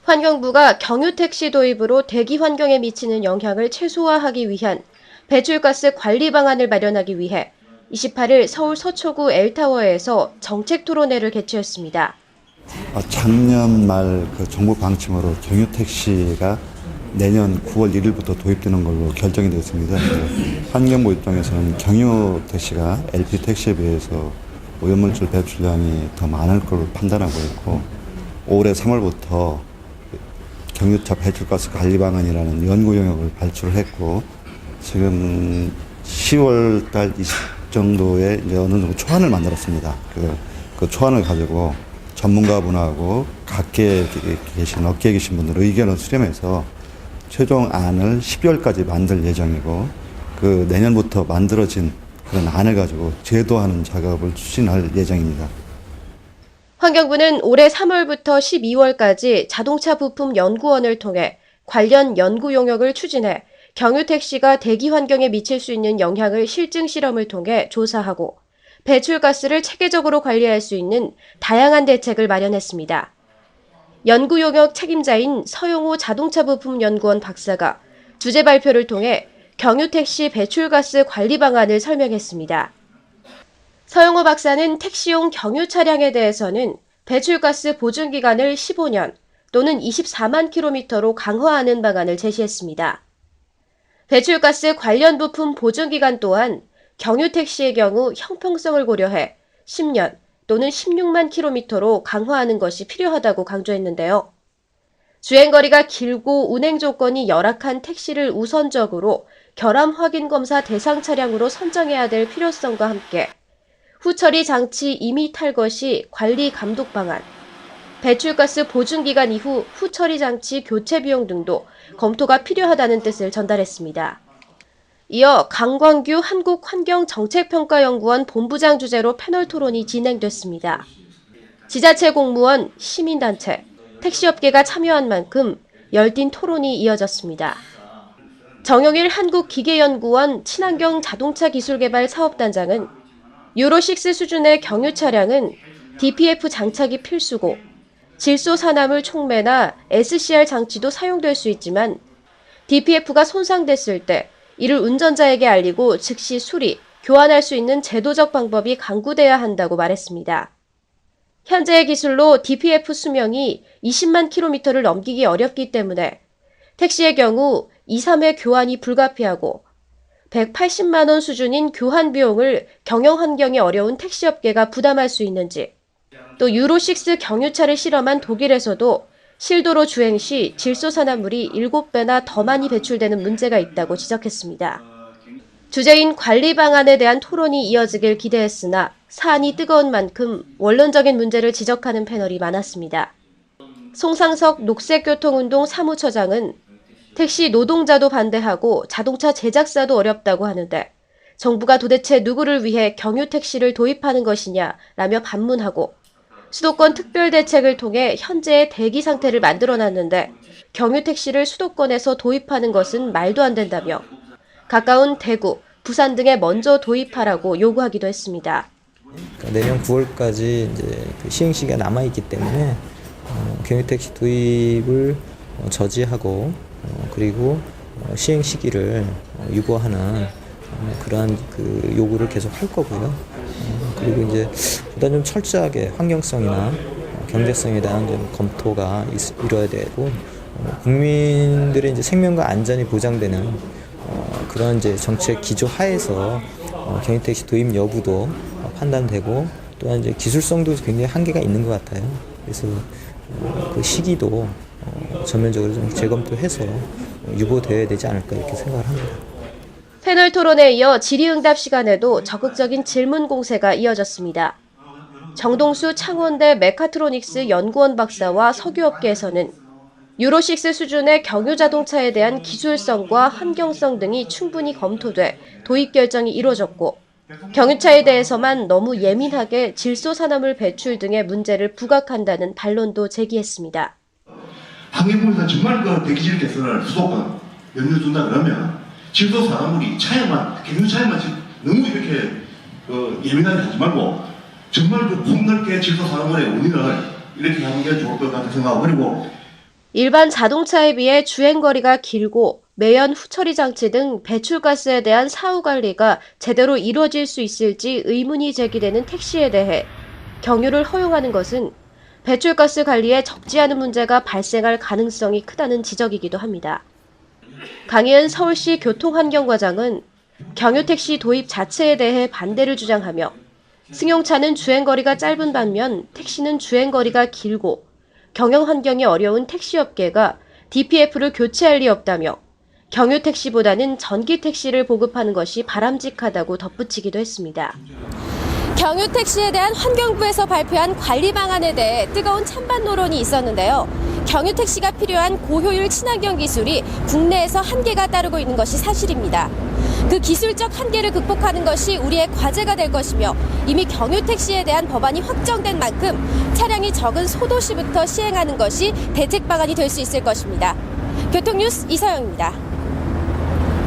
환경부가 경유택시 도입으로 대기 환경에 미치는 영향을 최소화하기 위한 배출가스 관리 방안을 마련하기 위해 28일 서울 서초구 L타워에서 정책 토론회를 개최했습니다. 작년 말 그 정부 방침으로 경유택시가 내년 9월 1일부터 도입되는 걸로 결정이 되었습니다. 환경부 입장에서는 경유택시가 LP택시에 비해서 오염물질 배출량이 더 많을 걸로 판단하고 있고, 올해 3월부터 경유차 배출가스 관리 방안이라는 연구 영역을 발출했고, 지금 10월 달 정도에 이제 어느 정도 초안을 만들었습니다. 그 초안을 가지고 전문가분하고 각계에 계신 업계에 계신 분들 의견을 수렴해서 최종안을 12월까지 만들 예정이고, 그 내년부터 만들어진 그런 안을 가지고 제도하는 작업을 추진할 예정입니다. 환경부는 올해 3월부터 12월까지 자동차 부품 연구원을 통해 관련 연구 용역을 추진해 경유택시가 대기 환경에 미칠 수 있는 영향을 실증 실험을 통해 조사하고 배출가스를 체계적으로 관리할 수 있는 다양한 대책을 마련했습니다. 연구 용역 책임자인 서용호 자동차 부품 연구원 박사가 주제 발표를 통해 경유택시 배출가스 관리 방안을 설명했습니다. 서용호 박사는 택시용 경유 차량에 대해서는 배출가스 보증 기간을 15년 또는 24만 킬로미터로 강화하는 방안을 제시했습니다. 배출가스 관련 부품 보증 기간 또한 경유택시의 경우 형평성을 고려해 10년 또는 16만 킬로미터로 강화하는 것이 필요하다고 강조했는데요. 주행거리가 길고 운행 조건이 열악한 택시를 우선적으로 결함 확인 검사 대상 차량으로 선정해야 될 필요성과 함께 후처리 장치 이미 탈거 시 관리 감독 방안, 배출가스 보증 기간 이후 후처리 장치 교체 비용 등도 검토가 필요하다는 뜻을 전달했습니다. 이어 강광규 한국환경정책평가연구원 본부장 주재로 패널 토론이 진행됐습니다. 지자체 공무원, 시민단체, 택시업계가 참여한 만큼 열띤 토론이 이어졌습니다. 정용일 한국기계연구원 친환경 자동차 기술개발 사업단장은 유로6 수준의 경유 차량은 DPF 장착이 필수고 질소 산화물 촉매나 SCR 장치도 사용될 수 있지만 DPF가 손상됐을 때 이를 운전자에게 알리고 즉시 수리, 교환할 수 있는 제도적 방법이 강구돼야 한다고 말했습니다. 현재의 기술로 DPF 수명이 20만 킬로미터를 넘기기 어렵기 때문에 택시의 경우 2, 3회 교환이 불가피하고 180만 원 수준인 교환 비용을 경영 환경이 어려운 택시업계가 부담할 수 있는지, 또 유로6 경유차를 실험한 독일에서도 실도로 주행 시 질소 산화물이 7배나 더 많이 배출되는 문제가 있다고 지적했습니다. 주제인 관리 방안에 대한 토론이 이어지길 기대했으나 사안이 뜨거운 만큼 원론적인 문제를 지적하는 패널이 많았습니다. 송상석 녹색교통운동 사무처장은 택시 노동자도 반대하고 자동차 제작사도 어렵다고 하는데 정부가 도대체 누구를 위해 경유택시를 도입하는 것이냐라며 반문하고 수도권 특별대책을 통해 현재의 대기 상태를 만들어놨는데 경유택시를 수도권에서 도입하는 것은 말도 안 된다며 가까운 대구, 부산 등에 먼저 도입하라고 요구하기도 했습니다. 내년 9월까지 이제 그 시행 시기가 남아 있기 때문에 경유택시 도입을 저지하고 그리고 시행 시기를 유보하는 그러한 그 요구를 계속 할 거고요. 그리고 이제 보다 좀 철저하게 환경성이나 경제성에 대한 좀 검토가 이루어야 되고 국민들의 이제 생명과 안전이 보장되는 그런 이제 정책 기조 하에서 경유택시 도입 여부도 판단되고 또한 이제 기술성도 굉장히 한계가 있는 것 같아요. 그래서 그 시기도 전면적으로 좀 재검토해서 유보되어야 되지 않을까 이렇게 생각을 합니다. 패널 토론에 이어 질의응답 시간에도 적극적인 질문 공세가 이어졌습니다. 정동수 창원대 메카트로닉스 연구원 박사와 석유업계에서는 유로6 수준의 경유 자동차에 대한 기술성과 환경성 등이 충분히 검토돼 도입 결정이 이루어졌고 경유차에 대해서만 너무 예민하게 질소 산화물 배출 등의 문제를 부각한다는 반론도 제기했습니다. 환경부에서 정말 그 대기질 개선을 수도권 연료 준다 그러면 질소 산화물이 차에만 경유차에만 너무 이렇게 예민하게 하지 말고 정말 그 폭넓게 질소 산화물의 원인을 이렇게 하는 게 좋을 것 같은 생각하고, 그리고 일반 자동차에 비해 주행거리가 길고 매연 후처리 장치 등 배출가스에 대한 사후 관리가 제대로 이루어질 수 있을지 의문이 제기되는 택시에 대해 경유를 허용하는 것은 배출가스 관리에 적지 않은 문제가 발생할 가능성이 크다는 지적이기도 합니다. 강희은 서울시 교통환경과장은 경유택시 도입 자체에 대해 반대를 주장하며 승용차는 주행거리가 짧은 반면 택시는 주행거리가 길고 경영 환경이 어려운 택시업계가 DPF를 교체할 리 없다며 경유택시보다는 전기택시를 보급하는 것이 바람직하다고 덧붙이기도 했습니다. 경유택시에 대한 환경부에서 발표한 관리 방안에 대해 뜨거운 찬반 노론이 있었는데요. 경유택시가 필요한 고효율 친환경 기술이 국내에서 한계가 따르고 있는 것이 사실입니다. 그 기술적 한계를 극복하는 것이 우리의 과제가 될 것이며 이미 경유택시에 대한 법안이 확정된 만큼 차량이 적은 소도시부터 시행하는 것이 대책 방안이 될 수 있을 것입니다. 교통뉴스 이서영입니다.